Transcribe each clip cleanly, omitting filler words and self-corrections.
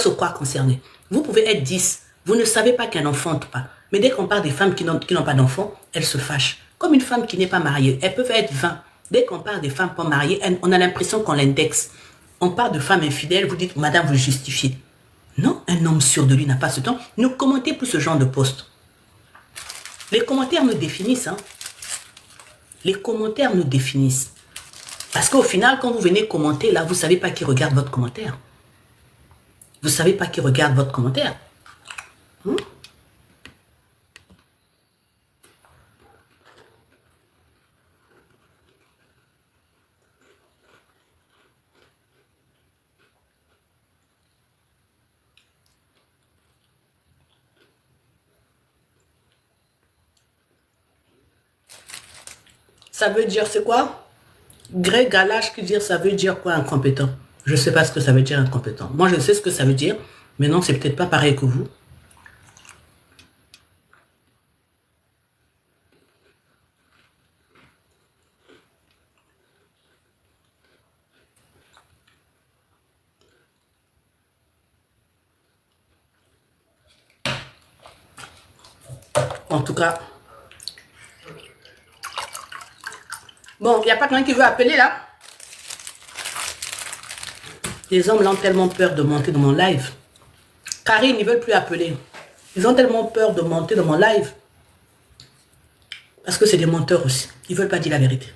se croire concernés. Vous pouvez être 10. Vous ne savez pas qu'un enfant n'enfante pas. Mais dès qu'on parle des femmes qui n'ont pas d'enfants, elles se fâchent. Comme une femme qui n'est pas mariée, elles peuvent être 20. Dès qu'on parle des femmes pas mariées, on a l'impression qu'on l'indexe. On parle de femmes infidèles, vous dites, madame, vous justifiez. Non, un homme sûr de lui n'a pas ce temps. Ne commentez plus ce genre de post. Les commentaires nous définissent. Hein. Les commentaires nous définissent. Parce qu'au final, quand vous venez commenter, là, vous ne savez pas qui regarde votre commentaire. Vous ne savez pas qui regarde votre commentaire. Ça veut dire, c'est quoi? Gré Galache qui dit, ça veut dire quoi incompétent? Je ne sais pas ce que ça veut dire incompétent. Moi, je sais ce que ça veut dire, mais non, c'est peut-être pas pareil que vous. En tout cas, bon, il n'y a pas quelqu'un qui veut appeler là? Les hommes là ont tellement peur de monter dans mon live. Karine, ils ne veulent plus appeler. Ils ont tellement peur de monter dans mon live. Parce que c'est des menteurs aussi. Ils ne veulent pas dire la vérité.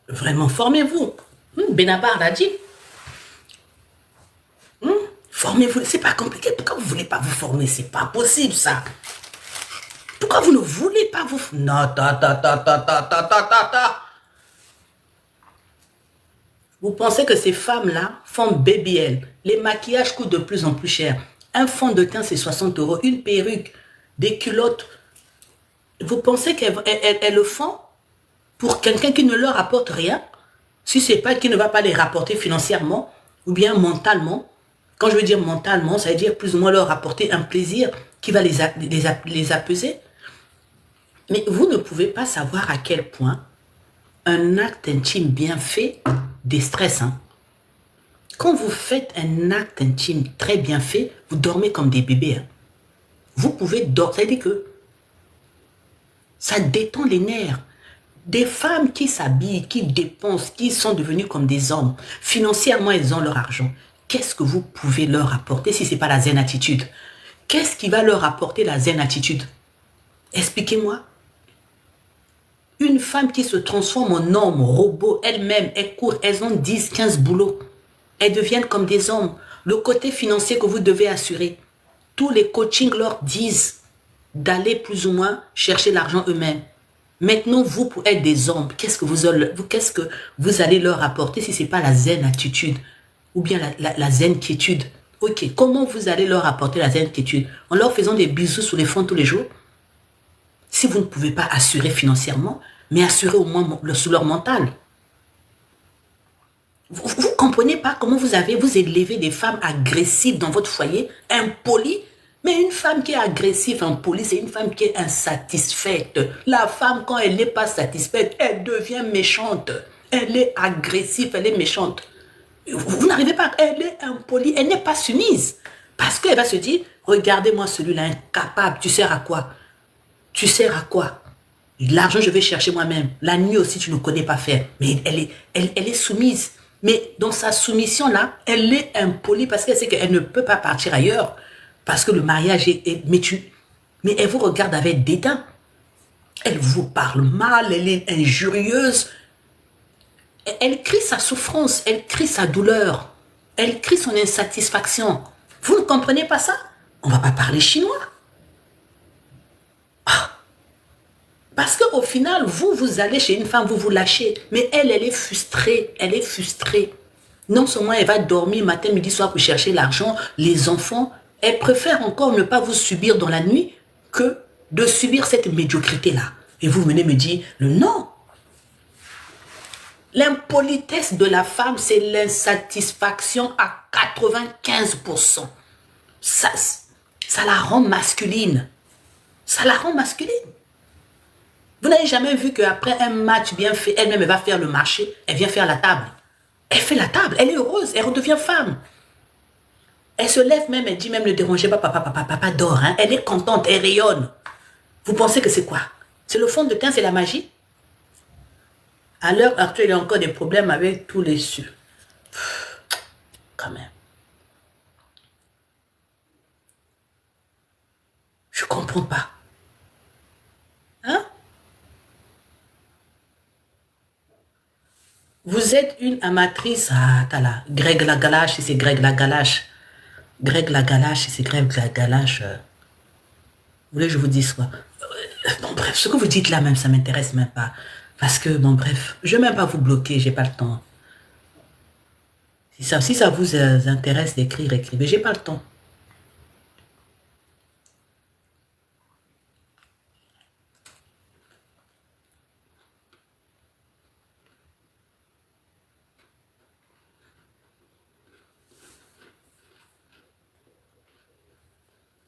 Vraiment, formez-vous. Benabar l'a dit. Formez-vous. C'est pas compliqué. Pourquoi vous ne voulez pas vous former? C'est pas possible, ça. Pourquoi vous ne voulez pas vous... Non, Vous pensez que ces femmes-là font BBL. Les maquillages coûtent de plus en plus cher. Un fond de teint, c'est 60 €. Une perruque, des culottes. Vous pensez qu'elles le font pour quelqu'un qui ne leur apporte rien? Si ce n'est pas qui ne va pas les rapporter financièrement ou bien mentalement. Quand je veux dire mentalement, ça veut dire plus ou moins leur apporter un plaisir qui va les apaiser. Mais vous ne pouvez pas savoir à quel point un acte intime bien fait déstresse. Hein. Quand vous faites un acte intime très bien fait, vous dormez comme des bébés. Hein. Vous pouvez dormir, ça veut dire que ça détend les nerfs. Des femmes qui s'habillent, qui dépensent, qui sont devenues comme des hommes. Financièrement, elles ont leur argent. Qu'est-ce que vous pouvez leur apporter si ce n'est pas la zen attitude? Qu'est-ce qui va leur apporter la zen attitude? Expliquez-moi. Une femme qui se transforme en homme, robot, elle-même, elle court, elles ont 10, 15 boulots. Elles deviennent comme des hommes. Le côté financier que vous devez assurer. Tous les coachings leur disent d'aller plus ou moins chercher l'argent eux-mêmes. Maintenant, vous, pour être des hommes, qu'est-ce que vous allez leur apporter si ce n'est pas la zen attitude ou bien la zen quiétude? Ok, comment vous allez leur apporter la zen quiétude? En leur faisant des bisous sous les fronts tous les jours? Si vous ne pouvez pas assurer financièrement, mais assurer au moins sous leur mental. Vous ne comprenez pas comment vous élevez des femmes agressives dans votre foyer, impolies. Mais une femme qui est agressive, impolie, c'est une femme qui est insatisfaite. La femme, quand elle n'est pas satisfaite, elle devient méchante. Elle est agressive, elle est méchante. Vous n'arrivez pas, elle est impolie, elle n'est pas soumise. Parce qu'elle va se dire, regardez-moi celui-là, incapable, tu sers à quoi? Tu sers à quoi? L'argent, je vais chercher moi-même. La nuit aussi, tu ne connais pas faire. Mais elle est soumise. Mais dans sa soumission-là, elle est impolie parce qu'elle sait qu'elle ne peut pas partir ailleurs. Parce que le mariage est... Mais elle vous regarde avec dédain. Elle vous parle mal, elle est injurieuse. Elle crie sa souffrance, elle crie sa douleur. Elle crie son insatisfaction. Vous ne comprenez pas ça? On ne va pas parler chinois. Parce qu'au final, vous allez chez une femme, vous vous lâchez. Mais elle est frustrée. Elle est frustrée. Non seulement elle va dormir matin, midi, soir pour chercher l'argent, les enfants, Elle préfère encore ne pas vous subir dans la nuit que de subir cette médiocrité-là. Et vous venez me dire, le non. L'impolitesse de la femme, c'est l'insatisfaction à 95%. Ça la rend masculine. Ça la rend masculine. Vous n'avez jamais vu qu'après un match bien fait, elle-même va faire le marché, elle vient faire la table. Elle fait la table, elle est heureuse, elle redevient femme. Elle se lève même, elle dit même ne dérangez pas, papa dort. Hein. Elle est contente, elle rayonne. Vous pensez que c'est quoi? C'est le fond de teint, c'est la magie? À l'heure actuelle, il y a encore des problèmes avec tous les cieux. Quand même. Je comprends pas. Hein? Vous êtes une amatrice. Ah, t'as là. Greg la Galache, c'est Greg la Galache. Greg la Galache, c'est Greg la Galache. Vous voulez que je vous dise quoi? Bon, bref, ce que vous dites là même, ça m'intéresse même pas. Parce que, bon, bref, je ne vais même pas vous bloquer, j'ai pas le temps. Si ça vous intéresse d'écrire, écrivez, j'ai pas le temps.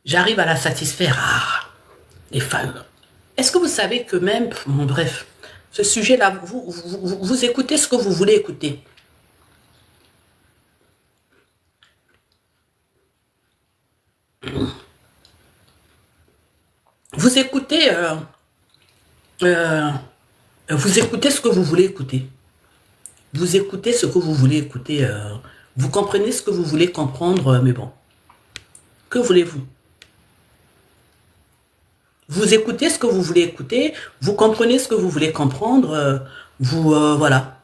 J'arrive à la satisfaire. Ah, les femmes. Est-ce que vous savez que même, bon, bref, ce sujet-là, vous écoutez ce que vous voulez écouter. Vous écoutez, euh, vous écoutez ce que vous voulez écouter. Vous écoutez ce que vous voulez écouter. Vous comprenez ce que vous voulez comprendre, mais bon. Que voulez-vous? Vous écoutez ce que vous voulez écouter, vous comprenez ce que vous voulez comprendre, voilà.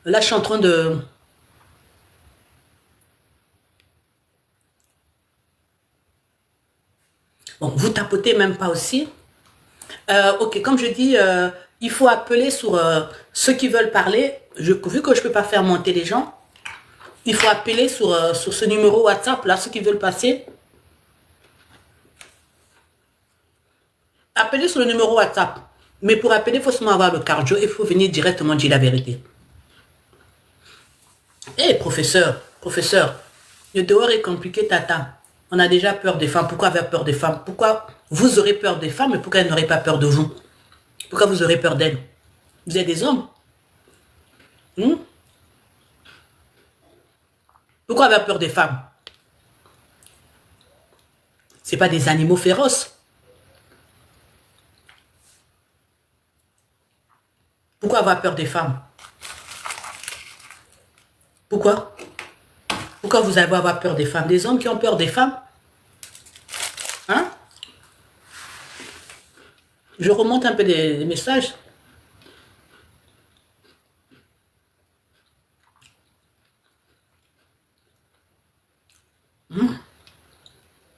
Là, je suis en train de... Bon, vous tapotez même pas aussi. Ok, comme je dis, il faut appeler sur ceux qui veulent parler. Vu que je ne peux pas faire monter les gens, il faut appeler sur ce numéro WhatsApp, là, ceux qui veulent passer. Appelez sur le numéro WhatsApp. Mais pour appeler, il faut seulement avoir le cardio. Il faut venir directement dire la vérité. Eh, professeur, le dehors est compliqué, tata. On a déjà peur des femmes. Pourquoi avoir peur des femmes? Pourquoi vous aurez peur des femmes et pourquoi elles n'auraient pas peur de vous? Pourquoi vous aurez peur d'elles? Vous êtes des hommes. Hmm? Pourquoi avoir peur des femmes? Ce pas des animaux féroces. Pourquoi avoir peur des femmes? Pourquoi? Pourquoi vous allez avoir peur des femmes? Des hommes qui ont peur des femmes? Hein? Je remonte un peu des messages.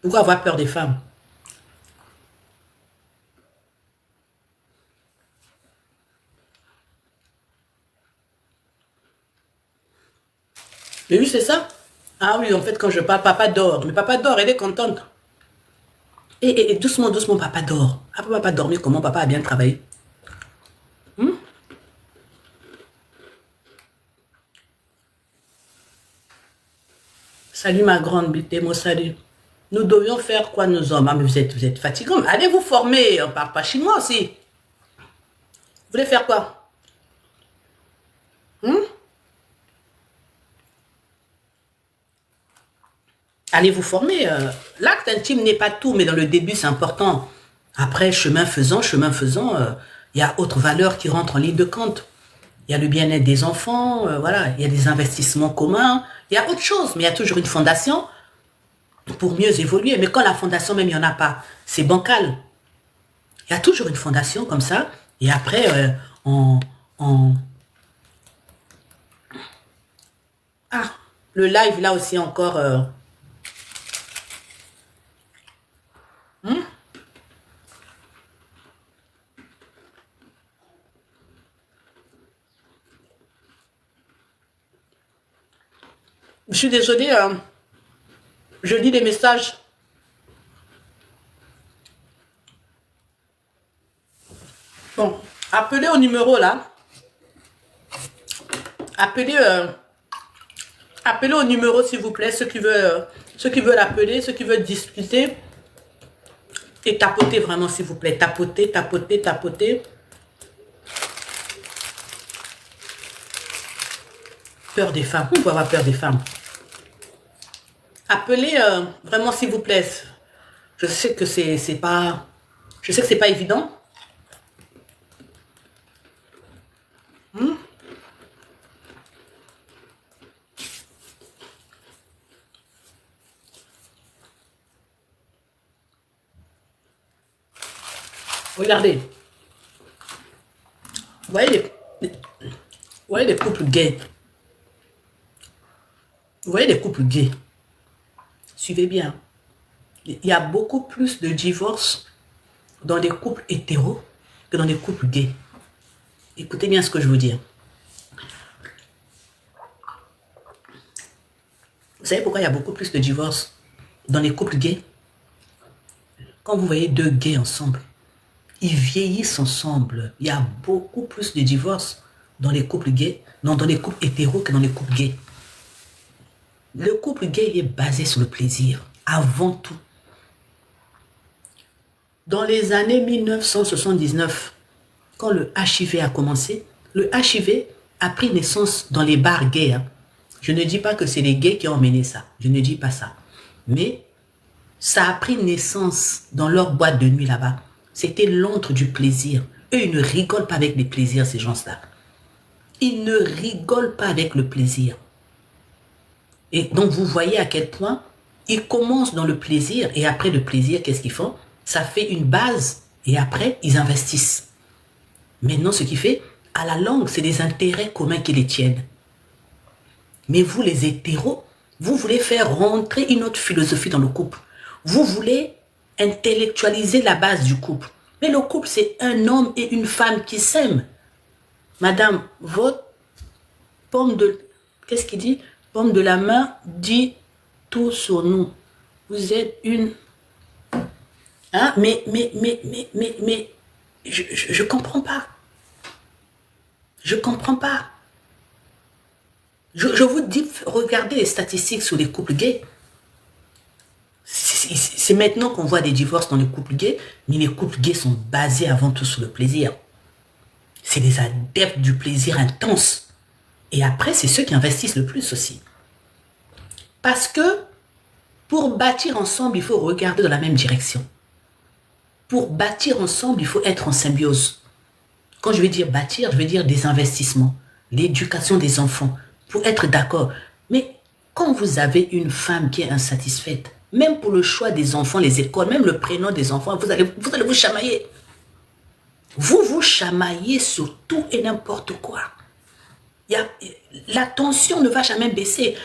Pourquoi avoir peur des femmes? Mais oui, c'est ça. Ah oui, en fait, quand je parle, papa dort. Mais papa dort, elle est contente. Et doucement, doucement, papa dort. Après, papa dormir comment? Papa a bien travaillé. Hmm? Salut ma grande bité, moi salut. Nous devions faire quoi nous hommes? Ah, mais vous êtes fatigants. Allez vous former, on parle pas chinois aussi. Vous voulez faire quoi? Hmm? Allez vous former. L'acte intime n'est pas tout, mais dans le début, c'est important. Après, chemin faisant, il y a autre valeur qui rentre en ligne de compte. Il y a le bien-être des enfants, voilà, il y a des investissements communs, il y a autre chose, mais il y a toujours une fondation pour mieux évoluer. Mais quand la fondation, même, il n'y en a pas, c'est bancal. Il y a toujours une fondation comme ça, et après, on... Ah, le live, là aussi, encore... hmm? Je suis désolée, Je lis des messages. Bon, appelez au numéro là. Appelez, appelez au numéro s'il vous plaît, ceux qui veulent appeler, ceux qui veulent discuter. Et tapotez vraiment s'il vous plaît. Tapotez, tapotez, tapotez. Peur des femmes. On peut avoir peur des femmes. Appelez vraiment s'il vous plaît. Je sais que c'est pas. Je sais que c'est pas évident. Regardez. Vous voyez les couples gays. Vous voyez les couples gays. Suivez bien. Il y a beaucoup plus de divorces dans des couples hétéros que dans des couples gays. Écoutez bien ce que je veux dire. Vous savez pourquoi il y a beaucoup plus de divorces dans les couples gays? Quand vous voyez deux gays ensemble, ils vieillissent ensemble. Il y a beaucoup plus de divorces dans les couples gays, non, dans les couples hétéros que dans les couples gays. Le couple gay est basé sur le plaisir, avant tout. Dans les années 1979, quand le HIV a commencé, le HIV a pris naissance dans les bars gays. Hein. Je ne dis pas que c'est les gays qui ont mené ça. Je ne dis pas ça. Mais ça a pris naissance dans leur boîte de nuit là-bas. C'était l'antre du plaisir. Eux, ils ne rigolent pas avec les plaisirs, ces gens-là. Ils ne rigolent pas avec le plaisir. Et donc, vous voyez à quel point ils commencent dans le plaisir et après le plaisir, qu'est-ce qu'ils font? Ça fait une base et après, ils investissent. Maintenant, ce qui fait, à la longue, c'est des intérêts communs qui les tiennent. Mais vous, les hétéros, vous voulez faire rentrer une autre philosophie dans le couple. Vous voulez intellectualiser la base du couple. Mais le couple, c'est un homme et une femme qui s'aiment. Madame, votre pomme de... Qu'est-ce qu'il dit? Pomme de la main dit tout sur nous. Vous êtes une... Hein? Mais, je comprends pas. Je comprends pas. Je vous dis, regardez les statistiques sur les couples gays. C'est maintenant qu'on voit des divorces dans les couples gays, mais les couples gays sont basés avant tout sur le plaisir. C'est des adeptes du plaisir intense. Et après, c'est ceux qui investissent le plus aussi. Parce que pour bâtir ensemble, il faut regarder dans la même direction. Pour bâtir ensemble, il faut être en symbiose. Quand je veux dire bâtir, je veux dire des investissements, l'éducation des enfants, pour être d'accord. Mais quand vous avez une femme qui est insatisfaite, même pour le choix des enfants, les écoles, même le prénom des enfants, vous allez vous chamailler. Vous vous chamaillez sur tout et n'importe quoi. La tension ne va jamais baisser.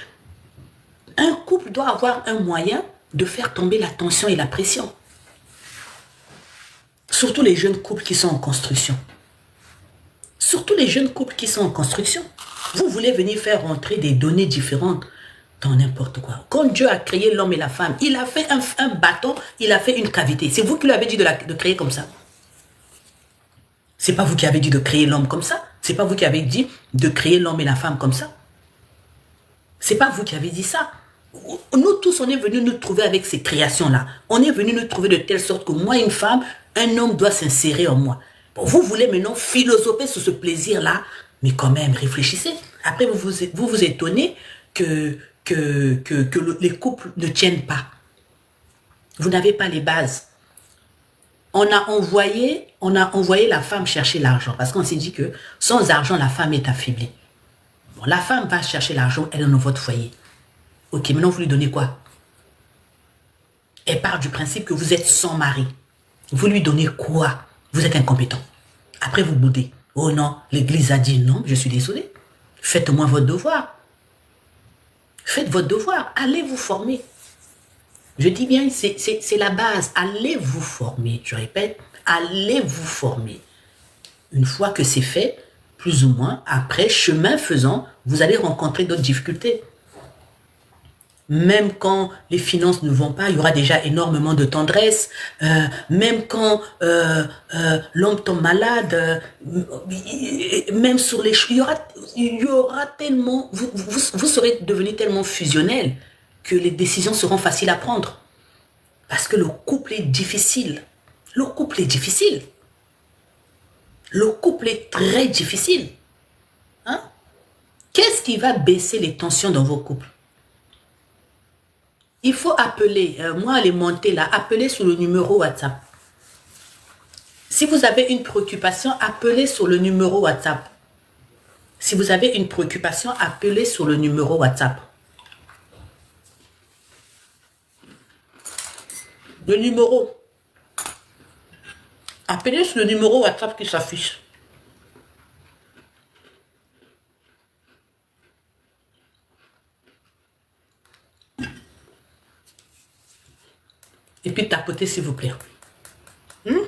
Un couple doit avoir un moyen de faire tomber la tension et la pression. Surtout les jeunes couples qui sont en construction. Surtout les jeunes couples qui sont en construction. Vous voulez venir faire rentrer des données différentes dans n'importe quoi. Quand Dieu a créé l'homme et la femme, il a fait un bâton, il a fait une cavité. C'est vous qui lui avez dit de créer comme ça. C'est pas vous qui avez dit de créer l'homme comme ça. C'est pas vous qui avez dit de créer l'homme et la femme comme ça. C'est pas vous qui avez dit ça. Nous tous, on est venus nous trouver avec ces créations-là. On est venus nous trouver de telle sorte que moi, une femme, un homme doit s'insérer en moi. Bon, vous voulez maintenant philosopher sur ce plaisir-là, mais quand même, réfléchissez. Après, vous vous étonnez que les couples ne tiennent pas. Vous n'avez pas les bases. On a envoyé la femme chercher l'argent parce qu'on s'est dit que sans argent, la femme est affaiblie. Bon, la femme va chercher l'argent, elle est dans votre foyer. Ok, maintenant vous lui donnez quoi? Elle part du principe que vous êtes sans mari. Vous lui donnez quoi? Vous êtes incompétent. Après vous boudez. Oh non, l'église a dit non, je suis désolé. Faites au moins votre devoir. Faites votre devoir. Allez vous former. Je dis bien, c'est la base. Allez vous former. Je répète, allez vous former. Une fois que c'est fait, plus ou moins, après, chemin faisant, vous allez rencontrer d'autres difficultés. Même quand les finances ne vont pas, il y aura déjà énormément de tendresse. Même quand l'homme tombe malade, même sur les choses, il y aura tellement, vous serez devenus tellement fusionnels que les décisions seront faciles à prendre. Parce que le couple est difficile. Le couple est difficile. Le couple est très difficile. Hein? Qu'est-ce qui va baisser les tensions dans vos couples? Il faut appeler, moi les monter là, appelez sur le numéro WhatsApp. Si vous avez une préoccupation, appelez sur le numéro WhatsApp. Si vous avez une préoccupation, appelez sur le numéro WhatsApp. Le numéro. Appelez sur le numéro WhatsApp qui s'affiche. Et puis tapotez s'il vous plaît. Vous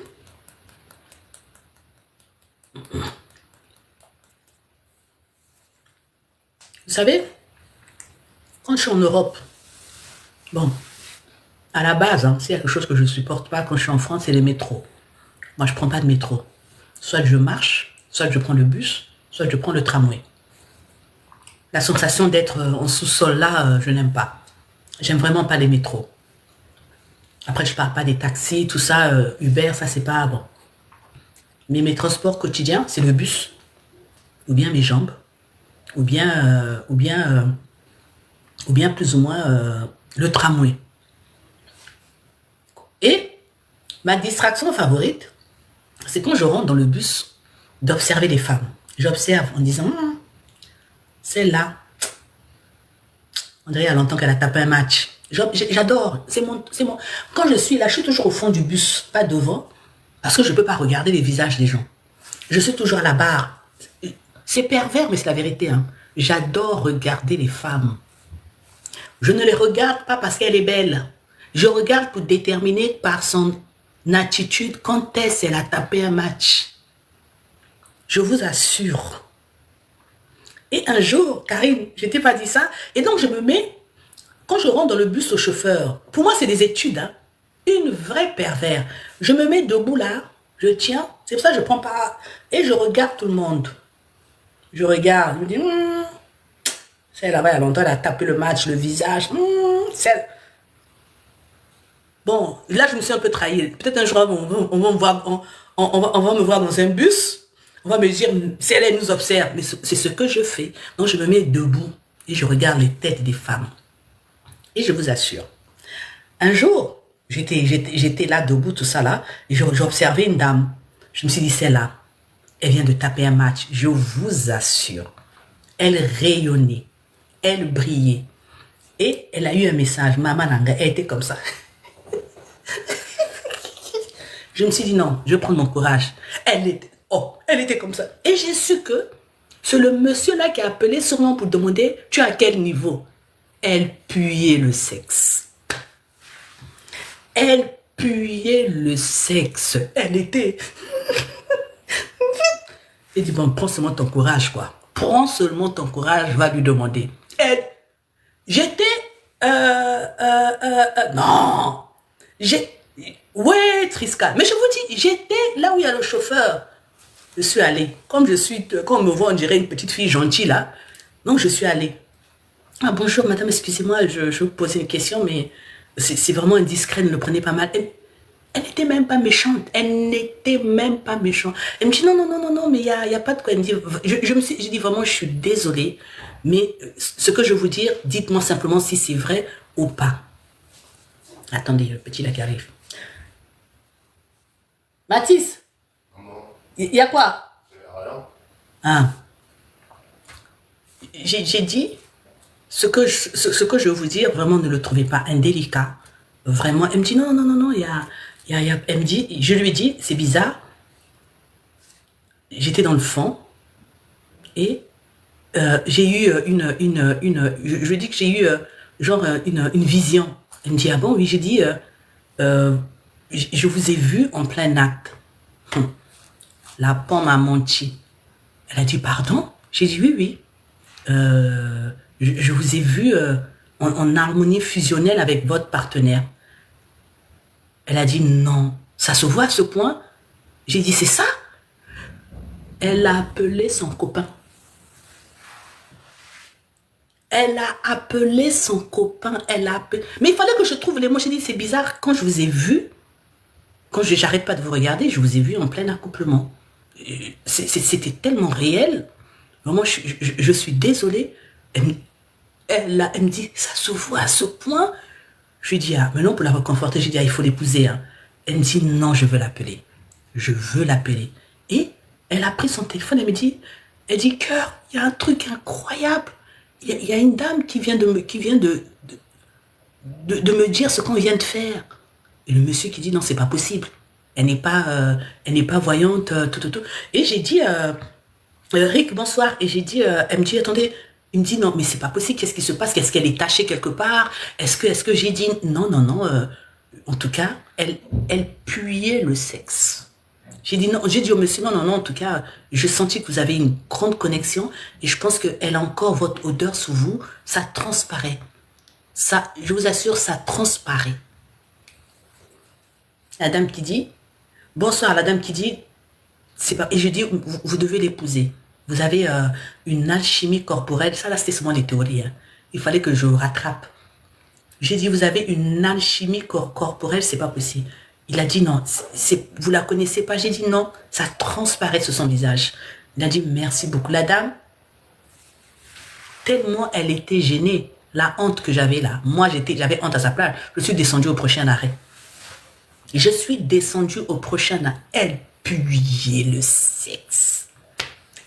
savez, quand je suis en Europe, bon, à la base, hein, s'il y a quelque chose que je ne supporte pas quand je suis en France, c'est les métros. Moi, je ne prends pas de métro. Soit je marche, soit je prends le bus, soit je prends le tramway. La sensation d'être en sous-sol là, je n'aime pas. J'aime vraiment pas les métros. Après, je ne parle pas des taxis, tout ça, Uber, ça, c'est pas bon. Mais mes transports quotidiens, c'est le bus, ou bien mes jambes, ou bien plus ou moins le tramway. Et ma distraction favorite, c'est quand je rentre dans le bus, d'observer les femmes. J'observe en disant, celle-là, on dirait à longtemps qu'elle a tapé un match. J'adore. C'est mon. Quand je suis là, je suis toujours au fond du bus, pas devant, parce que je ne peux pas regarder les visages des gens. Je suis toujours à la barre. C'est pervers, mais c'est la vérité. Hein. J'adore regarder les femmes. Je ne les regarde pas parce qu'elle est belle. Je regarde pour déterminer par son attitude quand est-ce qu'elle a tapé un match. Je vous assure. Et un jour, Karine, je ne t'ai pas dit ça, et donc je me mets. Quand je rentre dans le bus au chauffeur, pour moi c'est des études, hein, une vraie pervers. Je me mets debout là, je tiens, c'est pour ça que je ne prends pas, et je regarde tout le monde. Je regarde, je me dis, celle là-bas il y a longtemps, elle a tapé le match, le visage, celle. Bon, là je me suis un peu trahi. Peut-être un jour on va me voir dans un bus, on va me dire, si elle nous observe, mais c'est ce que je fais. Donc je me mets debout et je regarde les têtes des femmes. Et je vous assure, un jour, j'étais là debout, tout ça là, et j'observais une dame. Je me suis dit, celle-là, elle vient de taper un match. Je vous assure, elle rayonnait, elle brillait. Et elle a eu un message, Maman Nanga, elle était comme ça. Je me suis dit, non, je vais prendre mon courage. Elle était comme ça. Et j'ai su que c'est le monsieur-là qui a appelé sûrement pour demander, tu es à quel niveau? Elle puait le sexe. Elle puait le sexe. Elle était... Il dit, bon, prends seulement ton courage, quoi. Prends seulement ton courage, va lui demander. J'étais... non. Ouais, Trisca. Mais je vous dis, j'étais là où il y a le chauffeur. Je suis allée. Comme on me voit, on dirait une petite fille gentille, là. Donc, je suis allée. Ah, bonjour, madame, excusez-moi, je vous posais une question, mais c'est vraiment indiscret, ne le prenez pas mal. Elle n'était même pas méchante. Elle n'était même pas méchante. Elle me dit, non, mais il y a pas de quoi. Elle me dit, j'ai dit vraiment, je suis désolée, mais ce que je veux vous dire, dites-moi simplement si c'est vrai ou pas. Attendez, le petit là qui arrive. Mathis, il y a quoi? Ah. J'ai dit, ce que je veux vous dire, vraiment ne le trouvez pas indélicat. Vraiment, elle me dit, non, elle me dit, je lui ai dit, c'est bizarre. J'étais dans le fond et j'ai eu je lui ai dit que j'ai eu une vision. Elle me dit, ah bon, oui, j'ai dit, je vous ai vu en plein acte. La pomme m'a menti. Elle a dit, pardon? J'ai dit, oui. Je vous ai vu en harmonie fusionnelle avec votre partenaire. Elle a dit non. Ça se voit à ce point. J'ai dit c'est ça. Elle a appelé son copain. Elle a appelé son copain. Elle a appelé... Mais il fallait que je trouve les mots. J'ai dit c'est bizarre. Quand je vous ai vu, quand j'arrête pas de vous regarder, je vous ai vu en plein accouplement. C'était tellement réel. Vraiment, je suis désolée. Elle me dit, ça se voit à ce point. Je lui dis, ah, maintenant pour la reconforter, je lui dis, ah, il faut l'épouser. Hein. Elle me dit, non, je veux l'appeler. Je veux l'appeler. Et elle a pris son téléphone, elle dit, cœur, il y a un truc incroyable. Il y a une dame qui vient de me dire ce qu'on vient de faire. Et le monsieur qui dit, non, c'est pas possible. Elle n'est pas voyante, tout. Et j'ai dit, Rick, bonsoir. Et j'ai dit, elle me dit, attendez, il me dit, non, mais c'est pas possible, qu'est-ce qui se passe? Est-ce qu'elle est tachée quelque part? Est-ce que j'ai dit, non, en tout cas, elle puait le sexe. J'ai dit, non, j'ai dit au monsieur, non, en tout cas, je sentis que vous avez une grande connexion et je pense qu'elle a encore votre odeur sous vous, ça transparaît. Ça, je vous assure, ça transparaît. La dame qui dit, bonsoir, la dame qui dit, c'est pas, et je dis, vous devez l'épouser. Vous avez une alchimie corporelle. Ça, là, c'était seulement des théories. Hein. Il fallait que je rattrape. J'ai dit, vous avez une alchimie corporelle, c'est pas possible. Il a dit non, vous la connaissez pas. J'ai dit non, ça transparaît sur son visage. Il a dit merci beaucoup. La dame, tellement elle était gênée, la honte que j'avais là. Moi, j'avais honte à sa place. Je suis descendu au prochain arrêt. Je suis descendu au prochain arrêt. Elle puait le sexe.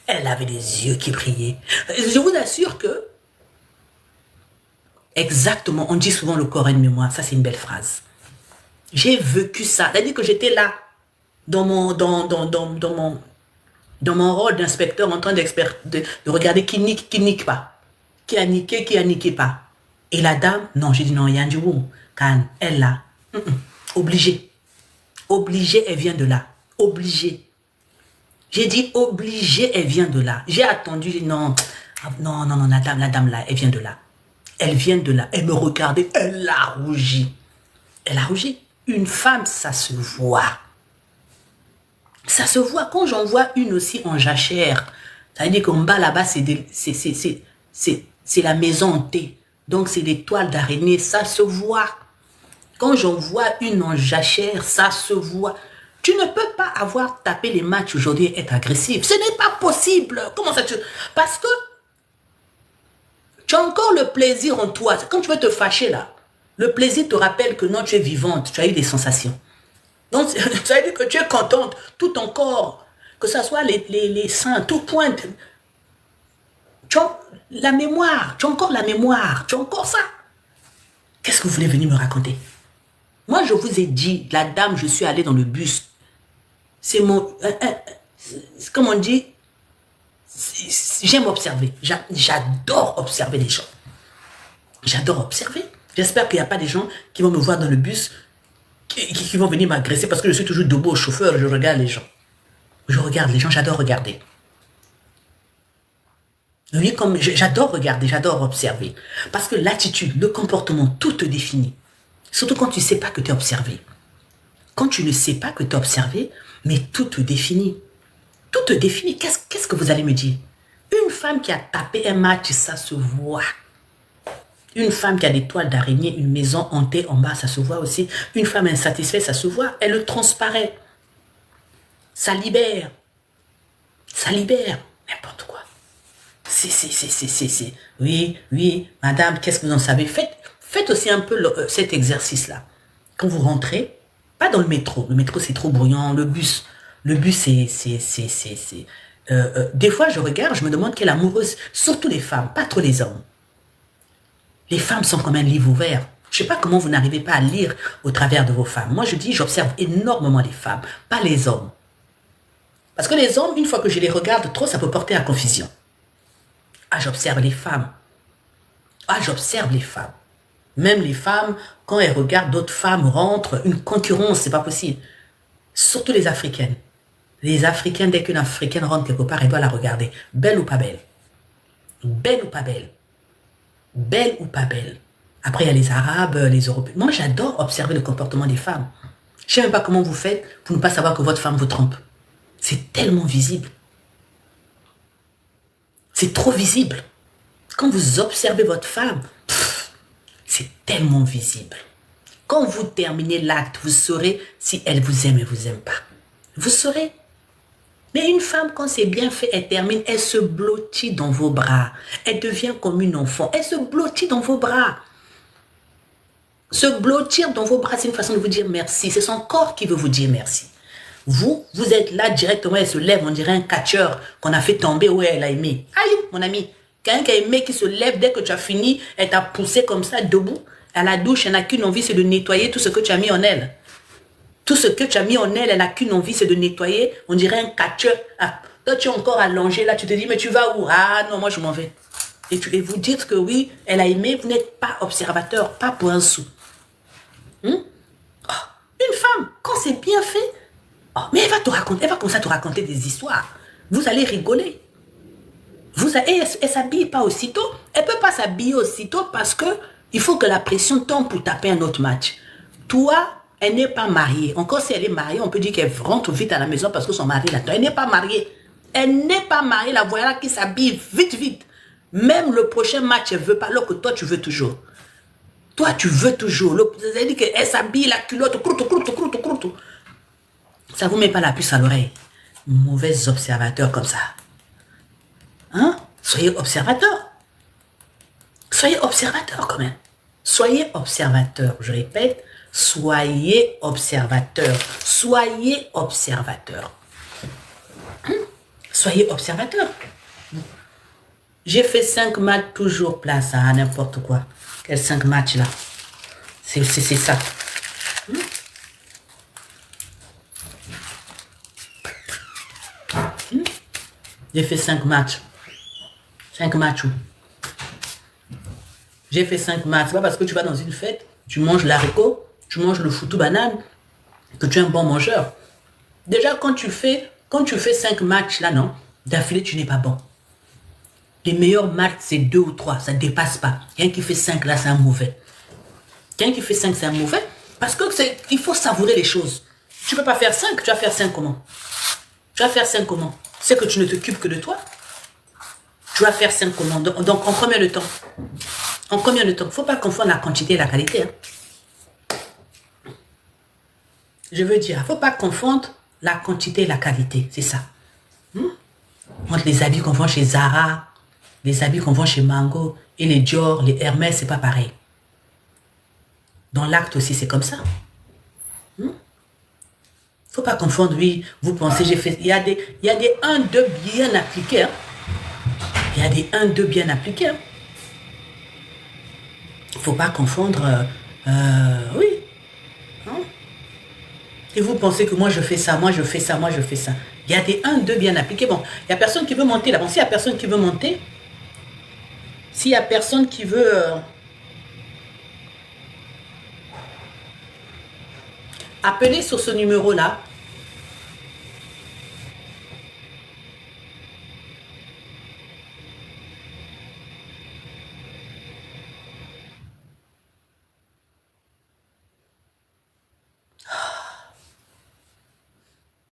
Elle avait des yeux qui brillaient. Je vous assure que, exactement, on dit souvent le corps est une mémoire. Ça, c'est une belle phrase. J'ai vécu ça. C'est-à-dire que j'étais là, dans mon rôle d'inspecteur, en train de regarder qui nique pas. Qui a niqué pas. Et la dame, non, j'ai dit non, il y a un duo. Quand elle là, obligée. Obligée, elle vient de là. Obligée. J'ai dit obligée, elle vient de là. J'ai attendu, j'ai dit non, la dame là, elle vient de là. Elle vient de là. Elle me regardait, elle a rougi. Elle a rougi. Une femme, ça se voit. Ça se voit. Quand j'en vois une aussi en jachère, ça veut dire qu'en bas là-bas, c'est la maison hantée. Donc c'est des toiles d'araignée, ça se voit. Quand j'en vois une en jachère, ça se voit. Tu ne peux pas avoir tapé les matchs aujourd'hui et être agressif. Ce n'est pas possible. Comment ça Parce que tu as encore le plaisir en toi. Quand tu veux te fâcher là, le plaisir te rappelle que non, tu es vivante, tu as eu des sensations. Donc, ça veut dire que tu es contente, tout ton corps, que ce soit les seins, tout pointe. Tu as la mémoire, tu as encore la mémoire, tu as encore ça. Qu'est-ce que vous voulez venir me raconter? Moi, je vous ai dit, la dame, je suis allée dans le bus. C'est mon... comme on dit, j'aime observer. J'adore observer les gens. J'adore observer. J'espère qu'il n'y a pas des gens qui vont me voir dans le bus, qui vont venir m'agresser parce que je suis toujours debout au chauffeur, je regarde les gens. Je regarde les gens, j'adore regarder. Vous voyez, comme j'adore regarder, j'adore observer. Parce que l'attitude, le comportement, tout te définit. Surtout quand tu ne sais pas que tu es observé. Quand tu ne sais pas que tu es observé, mais tout te définit. Tout te définit. Qu'est-ce que vous allez me dire? Une femme qui a tapé un match, ça se voit. Une femme qui a des toiles d'araignée, une maison hantée en bas, ça se voit aussi. Une femme insatisfaite, ça se voit. Elle le transparaît. Ça libère. Ça libère. N'importe quoi. Oui, madame, qu'est-ce que vous en savez? Faites aussi un peu cet exercice-là. Quand vous rentrez, pas dans le métro. Le métro, c'est trop bruyant. Le bus, c'est... des fois, je regarde, je me demande quelle amoureuse, surtout les femmes, pas trop les hommes. Les femmes sont comme un livre ouvert. Je ne sais pas comment vous n'arrivez pas à lire au travers de vos femmes. Moi, je dis, j'observe énormément les femmes, pas les hommes. Parce que les hommes, une fois que je les regarde trop, ça peut porter à confusion. Ah, j'observe les femmes. Ah, j'observe les femmes. Même les femmes, quand elles regardent d'autres femmes rentrent, une concurrence, c'est pas possible. Surtout les Africaines. Les Africaines, dès qu'une Africaine rentre quelque part, elle doit la regarder. Belle ou pas belle? Belle ou pas belle? Belle ou pas belle? Après, il y a les Arabes, les Européens. Moi, j'adore observer le comportement des femmes. Je ne sais même pas comment vous faites pour ne pas savoir que votre femme vous trompe. C'est tellement visible. C'est trop visible. Quand vous observez votre femme, c'est tellement visible. Quand vous terminez l'acte, vous saurez si elle vous aime et vous aime pas. Vous saurez. Mais une femme, quand c'est bien fait, elle termine, elle se blottit dans vos bras. Elle devient comme une enfant. Elle se blottit dans vos bras. Se blottir dans vos bras, c'est une façon de vous dire merci. C'est son corps qui veut vous dire merci. Vous êtes là directement, elle se lève, on dirait un catcheur qu'on a fait tomber où elle a aimé. Aïe, mon ami. Quelqu'un qui a aimé, qui se lève dès que tu as fini, elle t'a poussé comme ça, debout. À la douche, elle n'a qu'une envie, c'est de nettoyer tout ce que tu as mis en elle. Tout ce que tu as mis en elle, elle n'a qu'une envie, c'est de nettoyer. On dirait un catcheur. Ah, toi, tu es encore allongé, là, tu te dis, mais tu vas où? Ah non, moi, je m'en vais. Et vous dites que oui, elle a aimé, vous n'êtes pas observateur, pas pour un sou. Oh, une femme, quand c'est bien fait, oh, mais elle va te raconter, elle va commencer à te raconter des histoires. Vous allez rigoler. Elle ne s'habille pas aussitôt. Elle ne peut pas s'habiller aussitôt parce que il faut que la pression tombe pour taper un autre match. Toi, elle n'est pas mariée. Encore si elle est mariée, on peut dire qu'elle rentre vite à la maison parce que son mari l'attend. Elle n'est pas mariée. Elle n'est pas mariée. La voilà qui s'habille vite, vite. Même le prochain match, elle ne veut pas, alors que toi, tu veux toujours. Toi, tu veux toujours. Elle dit qu'elle s'habille la culotte, croute. Ça ne vous met pas la puce à l'oreille. Mauvais observateur comme ça. Hein? Soyez observateur. Soyez observateur quand même. Soyez observateur. Je répète, soyez observateur. Soyez observateur. Soyez observateur. J'ai fait 5 matchs, toujours place à n'importe quoi. Quels 5 matchs là? C'est ça. J'ai fait 5 matchs. 5 matchs où? J'ai fait 5 matchs. C'est pas parce que tu vas dans une fête, tu manges l'haricot, tu manges le foutu banane, que tu es un bon mangeur. Déjà, quand tu fais 5 matchs là, non, d'affilée, tu n'es pas bon. Les meilleurs matchs, c'est 2 ou 3, ça ne dépasse pas. Quelqu'un qui fait 5 là, c'est un mauvais. Quelqu'un qui fait 5, c'est un mauvais. Parce que il faut savourer les choses. Tu ne peux pas faire 5, tu vas faire 5 comment? Tu vas faire 5 comment? C'est que tu ne t'occupes que de toi. Tu vas faire 5 comment? Donc, en combien de temps? En combien de temps? Il ne faut pas confondre la quantité et la qualité. Hein. Je veux dire, il ne faut pas confondre la quantité et la qualité. C'est ça. Entre les habits qu'on vend chez Zara, les habits qu'on vend chez Mango et les Dior, les Hermès, c'est pas pareil. Dans l'acte aussi, c'est comme ça. Faut pas confondre, oui, vous pensez, j'ai fait... Il y a des 1-2 bien appliqués. Hein. Il y a des 1-2 bien appliqués. Hein. Faut pas confondre... oui. Hein? Et vous pensez que moi, je fais ça, moi, je fais ça, moi, je fais ça. Il y a des 1-2 bien appliqués. Bon, il n'y a personne qui veut monter là. Bon, s'il y a personne qui veut monter, s'il y a personne qui veut... appelez sur ce numéro-là.